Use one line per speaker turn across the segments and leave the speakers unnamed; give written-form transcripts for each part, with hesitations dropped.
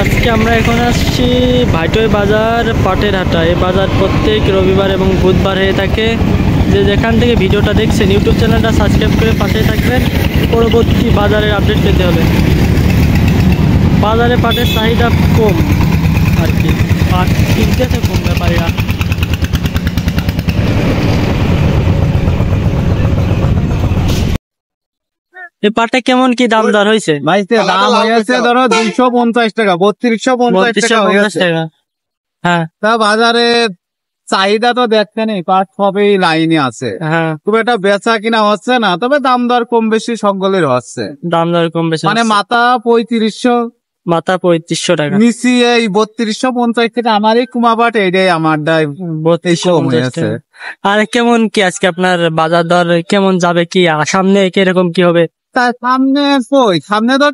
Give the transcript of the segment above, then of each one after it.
আজকে আমরা এখন আসছি ভাইটই বাজার পাটের হাটা। এই বাজার প্রত্যেক রবিবার এবং বুধবার হয়ে থাকে। যে যেখান থেকে ভিডিওটা দেখছেন ইউটিউব চ্যানেলটা সাবস্ক্রাইব করে পাশেই থাকবেন পরবর্তী বাজারের আপডেট পেতে হলে। বাজারে পাটের চাহিদা কম আর কি, পাট কিনতেছে কম ব্যাপারীরা। এই পাটটা কেমন কি দাম দর হয়েছে?
দাম হয়েছে ধরো 250 টাকা, 3250 টাকা।
হ্যাঁ,
তা বাজারে চাহিদা তো দেখতে নেই, পাট সবই লাইনে আছে।
হ্যাঁ,
খুব একটা বেচা কিনা হচ্ছে না, তবে দাম দর কম বেশি সকলের হচ্ছে।
দাম দর কম বেশি
মানে মাথা 3500,
মাথা 3500 টাকা,
নিচি এই 3250 থেকে। আমার এই কুমা পাট এইটাই আমার
3250 টাকা। আর কেমন কি আজকে আপনার বাজার দর কেমন যাবে কি, সামনে কিরকম কি হবে?
তার সামনে তো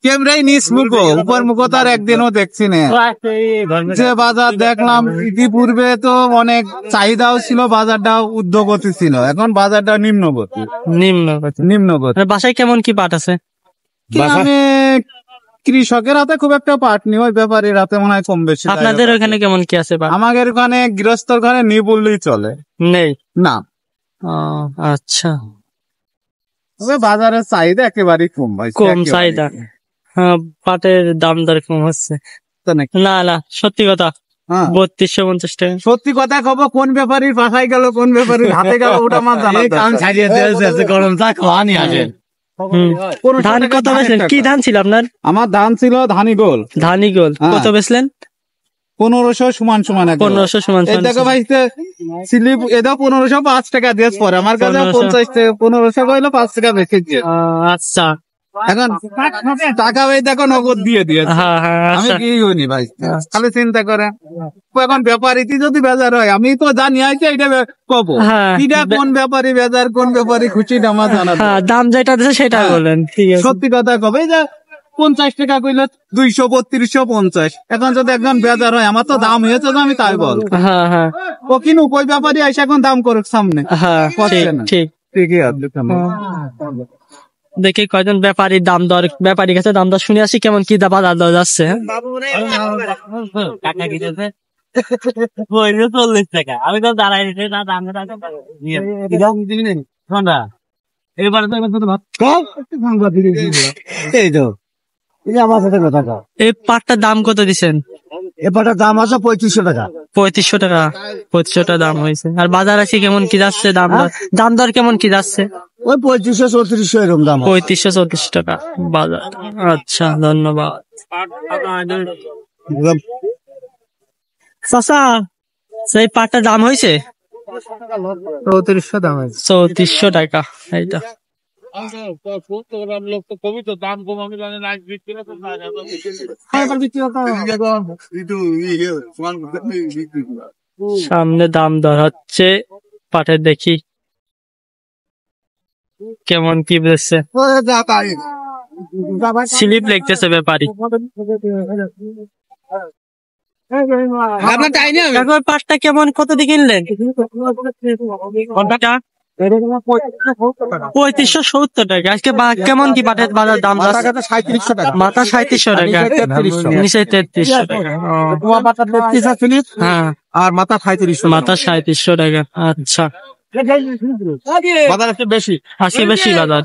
ক্যামেরাই নিচ মুখো, উপর মুখো তার একদিনও দেখছি না। যে বাজার দেখলাম ইতিপূর্বে তো অনেক চাহিদাও ছিল, বাজারটাও ঊর্ধ্বগতি ছিল, এখন বাজারটা নিম্নগতি।
বাসায় কেমন কি পাট আছে?
আমি কৃষকের হাতে খুব একটা পাট নেই, ওই ব্যাপারীর হাতে মনে হয় কম বেশি।
আপনাদের ওখানে কেমন কি আছে পাট?
আমাদের ওখানে গৃহস্থর ঘরে নেই বললেই চলে,
নেই
না।
আচ্ছা,
তবে বাজারের চাহিদা একেবারেই কম ভাই,
কম চাহিদা। হ্যাঁ, পাটের দাম দর কম হচ্ছে। না না, সত্যি কথা। 3250 টাকা।
সত্যি কথা খবর, কোন ব্যাপারীর পাঠাই গেল, কোন ব্যাপারীর হাতে গেল, ওটা আমার জানা গরম চা খাওয়া নিয়ে আসেন।
ধান কত বেচলেন? কি ধান ছিল আপনার?
আমার ধান ছিল ধানিগোল।
ধানিগোল কত বেচলেন?
1500 সমান সমান।
1500 সমান সমান।
দেখো ভাই, স্লিপ এদাও 1505 টাকা দিয়ে পরে আমার কাছে 50 টাকা, 1500 কইলো 5 টাকা বেশি।
আচ্ছা,
এখন টাকা ভাই দেখো নগদ দিয়ে দিয়েছে। আমি কি হইনি ভাই, খালি চিন্তা করে। এখন ব্যাপারীটি যদি বেজার হয়, আমি তো জানি আইছে এটা কব, এটা কোন ব্যাপারী বেজার, কোন ব্যাপারী খুশি, আমার জানা।
দাম যেটা দিছে সেটা বলেন। ঠিক আছে,
সত্যি কথা কবে যে 50 টাকা কইলে 200, 3250। এখন যদি একজন বেজার হয়, আমার তো দাম হয়েছে, আমি তাই বল। ও কিনু কই ব্যাপারী আইসা এখন দাম করুক সামনে। ঠিকই আছে।
দেখি কয়জন ব্যাপারীর দাম দর, ব্যাপারীর কাছে দাম দর শুনে আসি কেমন কি বাজার দর যাচ্ছে।
40 টাকা। আমি তো দাঁড়াই এবার এই তো আমার সাথে কথা।
এই পাটটার দাম কত দিচ্ছেন?
এই পাটার দাম আছে 3500 টাকা।
3500 টাকা, 3500 টাকা দাম হয়েছে। আর বাজার আছে কেমন কি যাচ্ছে দাম দর? দাম দর কেমন কি যাচ্ছে?
ওই 3500-3400 এরকম দাম।
3500-3400 টাকা বাজার। আচ্ছা, ধন্যবাদ। চাচা, সেই পাটটার দাম হয়েছে
3400 দাম হয়েছে।
3400 টাকা। এইটা সামনে দাম দর হচ্ছে পাটের, দেখি কেমন কি বেচছে। স্লিপ লিখতেছে ব্যাপারী। পাটটা কেমন, কত দিয়ে কিনলেন? 3570 টাকা। আজকে কেমন কি পাটের বাজার দাম?
3700 টাকা,
মাথা 3700 টাকা, নিচে 3300 টাকা। হ্যাঁ,
আর মাথা 3700,
মাথা 3700 টাকা। আচ্ছা,
বাজার একটু বেশি,
আজকে বেশি বাজার।